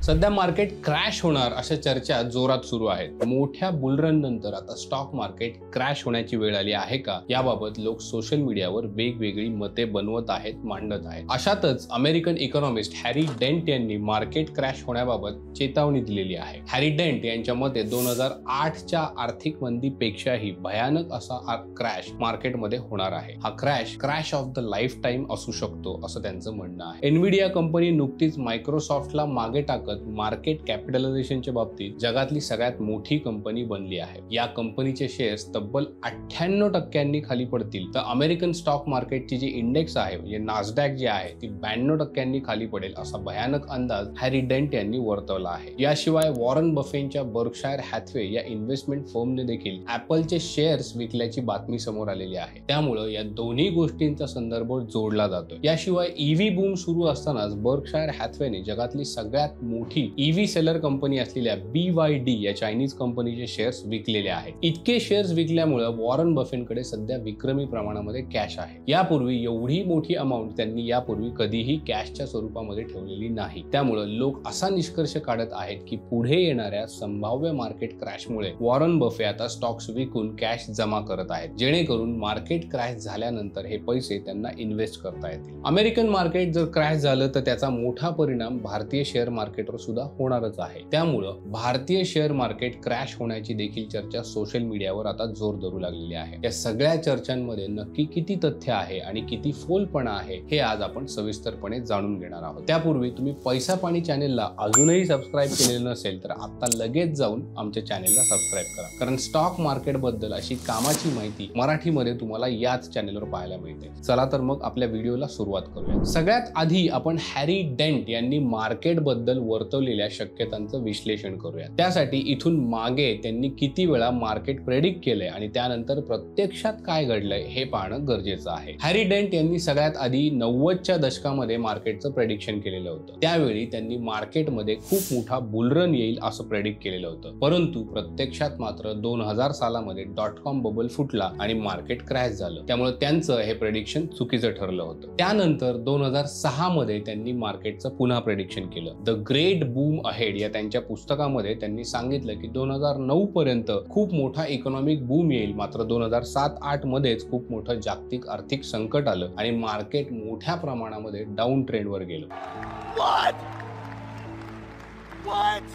सध्या market crash होणार अशा चर्चा जोरात सुरू आहेत। मोठ्या बुलरन नंतर आता स्टॉक मार्केट क्रॅश होण्याची वेळ आली आहे का, याबाबत लोक सोशल मीडियावर वेगवेगळी मते बनवत आहेत, मांडत आहेत। अशातच अमेरिकन इकॉनॉमिस्ट हॅरी डेंट यांनी मार्केट क्रॅश होण्याबाबत चेतावणी दिलेली आहे। हॅरी डेंट यांच्या मते 2008च्या आर्थिक मंदीपेक्षाही भयानक असा क्रॅश मार्केटमध्ये होणार आहे। हा crash of the life time असू शकतो असं त्यांचं म्हणणं आहे। एनव्हिडिया कंपनी नुकतीच मायक्रोसॉफ्टला मागे टाकत मार्केट कॅपिटलायझेशनच्या बाबतीत जगातली सगळ्यात मोठी कंपनी बनली आहे। या कंपनीचे शेअर्स तब्बल 98% खाली पडतील तर अमेरिकन स्टॉक मार्केटची जी इंडेक्स आहे म्हणजे नासडॅक जी आहे ती 92% खाली पडेल असा भयानक अंदाज हॅरी डेंट यांनी वर्तवला आहे। याशिवाय वॉरन बफेटच्या बर्कशायर हॅथवे या इन्व्हेस्टमेंट फर्मने देखील ॲपलचे शेअर्स विकल्याची बातमी समोर आलेली आहे। त्यामुळे या दोन्ही गोष्टींचा संदर्भ जोडला जातो। याशिवाय ईव्ही बूम सुरू असतानाच बर्कशायर हॅथवेने जगातली सगळ्यात मोठी ईव्ही सेलर कंपनी असलेल्या BYD या चायनीज कंपनीचे शेअर्स विकलेले आहेत। इतके शेअर्स विकल्यामुळे वॉरन बफेटकडे सध्या विक्रमी प्रमाणामध्ये कॅश आहे। यापूर्वी एवढी मोठी अमाउंट त्यांनी यापूर्वी कधीही कॅशच्या स्वरूपामध्ये ठेवलेली नाही। त्यामुळे लोक असा निष्कर्ष काढत आहेत की पुढे येणाऱ्या संभाव्य मार्केट क्रॅशमुळे वॉरन बफे आता स्टॉक्स विकून कॅश जमा करत आहेत, जेणेकरून मार्केट क्रॅश झाल्यानंतर हे पैसे त्यांना इन्व्हेस्ट करता येतील। अमेरिकन मार्केट जर क्रॅश झालं तर त्याचा मोठा परिणाम भारतीय शेअर मार्केटवर सुद्धा होणारच आहे। त्यामुळे भारतीय शेअर मार्केट क्रॅश होण्याची देखील चर्चा सोशल मीडियावर आता जोर धरू लागलेली आहे। या सगळ्या चर्चांमध्ये नक्की किती तथ्य आहे आणि किती फोलपणा आहे हे आज आपण सविस्तरपणे जाणून घेणार आहोत। त्यापूर्वी तुम्ही पैसा पाणी चॅनेलला अजूनही सबस्क्राईब केलेलं नसेल तर आता लगेच जाऊन आमच्या चॅनेलला सबस्क्राईब करा, कारण स्टॉक मार्केट बद्दल अशी कामाची माहिती मराठीमध्ये तुम्हाला याच चॅनेलवर पाहायला मिळते। चला तर मग आपल्या व्हिडिओला सुरुवात करूया। सगळ्यात आधी आपण हॅरी डेंट यांनी मार्केट बद्दल वर्तवलेल्या शक्यतांचं विश्लेषण करूया। त्यासाठी इथून मागे त्यांनी किती वेळा मार्केट प्रेडिक्ट केलंय आणि त्यानंतर प्रत्यक्षात काय घडलंय हे पाहणं गरजेचं आहे। हॅरी डेंट यांनी सगळ्यात आधी 90च्या दशकामध्ये मार्केटचं प्रेडिक्शन केलेलं होतं। त्यावेळी त्यांनी मार्केटमध्ये खूप मोठा बुलरन येईल असं प्रेडिक्ट केलेलं होतं, परंतु प्रत्यक्षात मात्र 2000 सालामध्ये .com बबल फुटला आणि मार्केट क्रॅश झालं। त्यामुळे त्यांचं हे प्रेडिक्शन चुकीचं ठरलं होतं। त्यानंतर 2006 मध्ये त्यांनी मार्केटचं पुन्हा प्रेडिक्शन केलं। द ग्रेट बूम अहेड या त्यांच्या पुस्तकामध्ये त्यांनी सांगितलं की 2009 पर्यंत खूप मोठा इकॉनॉमिक बूम येईल, मात्र 2007-08 मध्येच खूप मोठं जागतिक आर्थिक संकट आलं आणि मार्केट मोठ्या प्रमाणामध्ये डाऊन ट्रेंडवर गेलं।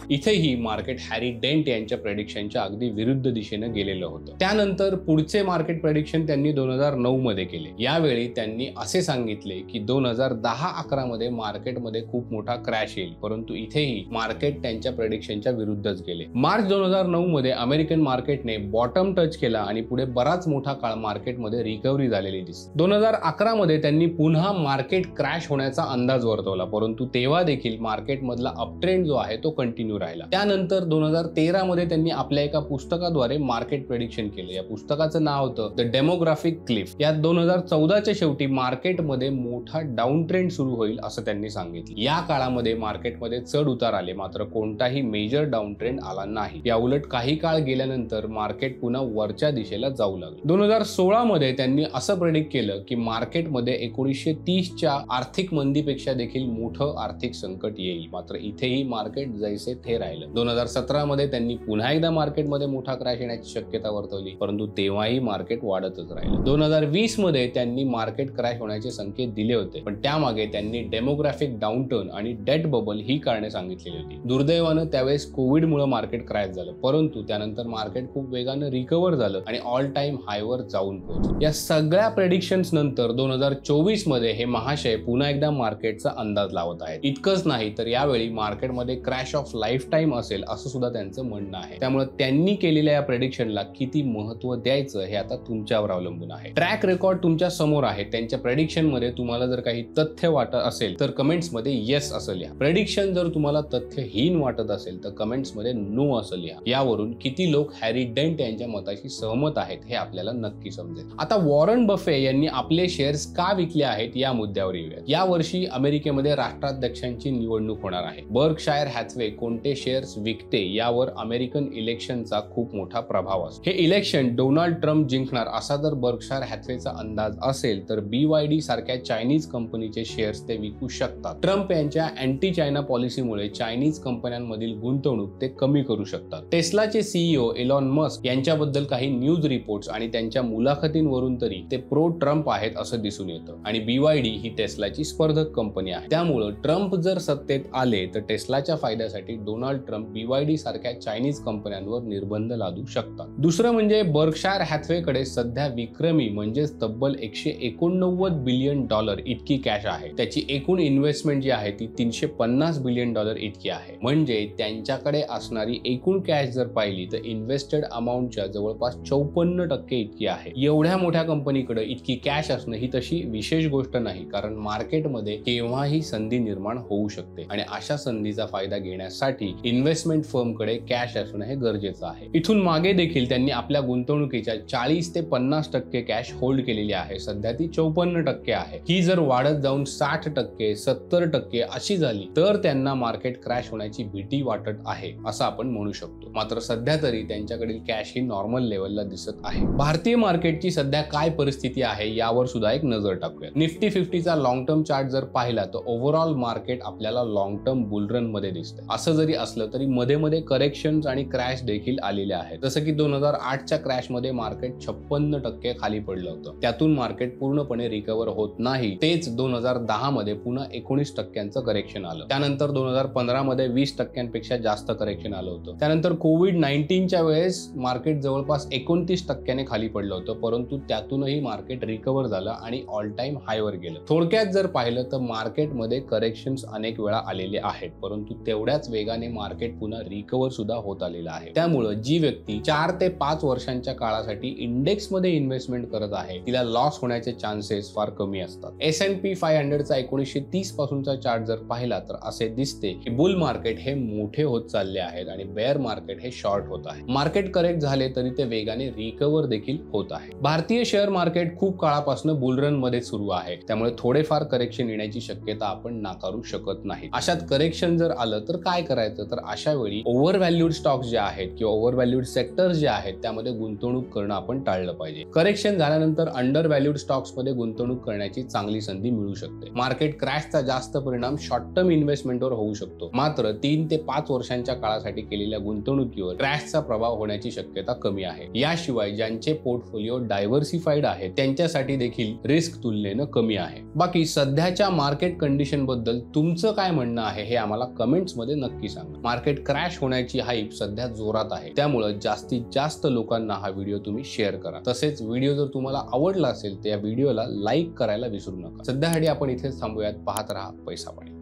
इथेही मार्केट हॅरी डेंट यांच्या प्रेडिक्शनच्या अगदी विरुद्ध दिशेने गेलेलं होतं। त्यानंतर पुढचे मार्केट प्रेडिक्शन त्यांनी 2009 मध्ये केले। यावेळी त्यांनी असे सांगितले की 2010-11 मध्ये मार्केटमध्ये खूप मोठा क्रॅश येईल, परंतु इथेही मार्केट त्यांच्या प्रेडिक्शनच्या विरुद्धच गेले। मार्च 2009 मध्ये अमेरिकन मार्केटने बॉटम टच केला आणि पुढे बराच मोठा काळ मार्केटमध्ये रिकव्हरी झालेली दिसली। 2011 मध्ये त्यांनी पुन्हा मार्केट क्रॅश होण्याचा अंदाज वर्तवला, परंतु तेव्हा देखील मार्केटमधला अपट्रेंड जो आहे तो कंटिन्यू राहिला। त्यानंतर 2013 मध्ये त्यांनी आपल्या एका पुस्तकाद्वारे मार्केट प्रेडिक्शन केलं। या पुस्तकाचं नाव होतं द डेमोग्राफिक क्लिफ। यात 2014च्या शेवटी मार्केटमध्ये मोठा डाऊन ट्रेंड सुरू होईल असं त्यांनी सांगितलं। या काळामध्ये मार्केटमध्ये चढ उतार आले, मात्र कोणताही मेजर डाऊन ट्रेंड आला नाही। या उलट काही काळ गेल्यानंतर मार्केट पुन्हा वरच्या दिशेला जाऊ लागलं। 2016 मध्ये त्यांनी असं प्रेडिक्ट केलं की मार्केटमध्ये 1930च्या आर्थिक मंदीपेक्षा देखील मोठं आर्थिक संकट येईल, मात्र इथेही मार्केट जैसे थे राहिलं। 2017 मध्ये त्यांनी पुन्हा एकदा मार्केटमध्ये मोठा क्रॅश येण्याची शक्यता वर्तवली, परंतु तेव्हाही मार्केट वाढतच राहिलं। 2020 मध्ये त्यांनी मार्केट क्रॅश होण्याचे संकेत दिले होते, पण त्यामागे त्यांनी डेमोग्राफिक डाऊनटर्न आणि डेट बबल ही कारणे सांगितलेली होती। दुर्दैवानं त्यावेळेस कोविडमुळे मार्केट क्रॅश झालं, परंतु त्यानंतर मार्केट खूप वेगानं रिकव्हर झालं आणि ऑल टाइम हायवर जाऊन पोहोचलं। या सगळ्या प्रेडिक्शन्स नंतर 2024 मध्ये हे महाशय पुन्हा एकदा मार्केटचा अंदाज लावत आहेत। इतकंच नाही तर यावेळी मार्केटमध्ये क्रॅश ऑफ लाईफ टाइम असेल असं सुद्धा त्यांचं म्हणणं आहे। त्यामुळे त्यांनी केलेल्या या प्रेडिक्शनला किती महत्त्व द्यायचं हे आता तुमच्यावर अवलंबून आहे। ट्रॅक रेकॉर्ड तुमच्या समोर आहे। त्यांच्या प्रेडिक्शन मध्ये तुम्हाला जर काही तथ्य वाटत असेल तर कमेंट्स मध्ये येस असं लिहा। प्रेडिक्शन जर तुम्हाला तथ्यहीन वाटत असेल तर कमेंट्स मध्ये नो असं लिहा। यावरून किती लोक हॅरी डेंट यांच्या मताशी सहमत आहेत हे आपल्याला नक्की समजेल। आता वॉरन बफे यांनी आपले शेअर्स का विकले आहेत या मुद्द्यावर येऊया। या वर्षी अमेरिकेमध्ये राष्ट्राध्यक्षांची निवडणूक होणार आहे। बर्कशायर हॅथवे कोणते शेअर्स विकते यावर अमेरिकन इलेक्शनचा खूप मोठा प्रभाव असतो. हे इलेक्शन डोनाल्ड ट्रम्प जिंकणार असा जर बर्कशायर हॅथवेचा अंदाज असेल तर BYD सारख्या चायनीज कंपनीचे शेअर्स ते विकू शकतात. ट्रम्प यांच्या अँटी चायना पॉलिसीमुळे चायनीज कंपन्यांमधील गुंतवणूक ते कमी करू शकतात. टेस्लाचे CEO एलॉन मस्क यांच्याबद्दल काही न्यूज रिपोर्ट्स आणि त्यांच्या मुलाखतींवरून तरी ते प्रो ट्रम्प आहेत असं दिसून येतं आणि BYD ही टेस्लाची स्पर्धक कंपनी आहे. त्यामुळं ट्रम्प जर सत्तेत आले तर टेस्लाच्या फायद्यासाठी डोनाल्ड ट्रम्प BYD सारख्या चायनीज कंपन्यांवर निर्बंध लादू शकतात. दुसरं म्हणजे बर्कशायर हॅथवेकडे सध्या विक्रमी म्हणजेच तब्बल $189 बिलियन इतकी कॅश आहे. त्याची एकूण इन्व्हेस्टमेंट जी आहे ती $350 बिलियन इतकी आहे. म्हणजे त्यांच्याकडे असणारी एकूण कॅश जर पाहिली तर इन्व्हेस्टेड अमाऊंटच्या जवळपास 54% इतकी आहे. एवढ्या मोठ्या कंपनीकडे इतकी कॅश असणं ही तशी विशेष गोष्ट नाही, कारण मार्केटमध्ये केव्हाही संधी निर्माण होऊ शकते आणि अशा संधीचा फायदा घेण्यासाठी इन्व्हेस्टमेंट फर्मकडे कॅश असणं हे गरजेचं आहे. इथून मागे देखील त्यांनी आपल्या गुंतवणुकीच्या 40 ते 50% कॅश होल्ड केलेली आहे. सध्या ती 54% आहे. ही जर वाढत जाऊन 60%, 70% अशी झाली तर त्यांना मार्केट क्रॅश होण्याची भीती वाटत आहे असं आपण म्हणू शकतो. मात्र सध्या तरी त्यांच्याकडील कॅश ही नॉर्मल लेवलला दिसत आहे. भारतीय मार्केटची सध्या काय परिस्थिती आहे यावर सुद्धा एक नजर टाकूया. निफ्टी 50चा लॉंग टर्म चार्ट जर पाहिला तर ओव्हरऑल मार्केट आपल्याला लॉंग टर्म बुल रन मध्ये दिसते. असं जरी असलं तरी मध्ये मध्ये करेक्शन्स आणि क्रॅश देखील आलेले आहेत. जसं की 2008च्या क्रॅश मध्ये मार्केट 56% खाली पडलं होतं. त्यातून मार्केट पूर्णपणे रिकव्हर होत नाही. तेच 2010 मध्ये पुन्हा 19% करेक्शन आलं. त्यानंतर 2015 मध्ये 20% जास्त करेक्शन आलं होतं. त्यानंतर कोविड-19च्या वेळेस मार्केट जवळपास 29% खाली पडलं होतं, परंतु त्यातूनही मार्केट रिकव्हर झालं आणि ऑल टाइम हायवर गेलं. थोडक्यात जर पाहिलं तर मार्केटमध्ये करेक्शन्स अनेक वेळा आलेले आहेत, परंतु तेवढ्याच वेगाने मार्केट पुन्हा रिकव्हर सुद्धा होत आलेलं आहे. त्यामुळं जी व्यक्ती 4 ते 5 वर्षांच्या काळासाठी इंडेक्स मध्ये इन्व्हेस्टमेंट करत आहे तिला लॉस होण्याचे चान्सेस फार कमी असतात. S&P 500चा 1930 पासूनचा चार्ट जर पाहिला तर असे दिसते की बुल मार्केट हे मोठे होत चालले आहेत आणि बेअर मार्केट हे शॉर्ट होत आहे. मार्केट करेक्ट झाले तरी ते वेगाने रिकव्हर देखील होत आहे. भारतीय शेअर मार्केट खूप काळापासून बुलरन मध्ये सुरू आहे, त्यामुळे थोडेफार करेक्शन येण्याची शक्यता आपण नाकारू शकत नाही. अशात करेक्शन जर आलं तर काय करायचं, तर अशा वेळी ओव्हर व्हॅल्यूड स्टॉक्स जे आहेत किंवा ओव्हर व्हॅल्यूड सेक्टर्स जे आहेत त्यामध्ये गुंतवणूक करणं आपण टाळलं पाहिजे. करेक्शन झाल्यानंतर अंडर व्हॅल्यूड स्टॉक्स मध्ये गुंतवणूक करण्याची चांगली संधी मिळू शकते. मार्केट क्रॅशचा जास्त परिणाम शॉर्ट टर्म इन्व्हेस्टमेंटवर होऊ शकतो, मात्र 3 ते 5 वर्षांच्या काळासाठी केलेल्या गुंतवणुकीवर क्रॅशचा प्रभाव होण्याची शक्यता कमी आहे. याशिवाय ज्यांचे पोर्टफोलिओ डायव्हर्सिफाईड आहे त्यांच्यासाठी देखील रिस्क तुलनेनं कमी आहे. बाकी सध्याच्या मार्केट कंडिशन बद्दल तुमचं काय म्हणणं आहे हे आम्हाला कमेंट्स मध्ये नक्की सांगा. मार्केट क्रॅश होण्याची हाईप सध्या जोरात आहे, त्यामुळे जास्तीत जास्त लोकांना हा व्हिडिओ तुम्ही शेअर करा. तसेच व्हिडिओ जर तुम्हाला आवडला असेल तर या व्हिडिओला लाईक करायला विसरू नका. सध्यासाठी आपण इथेच थांबूयात. पाहत राहा पैसा पाणी.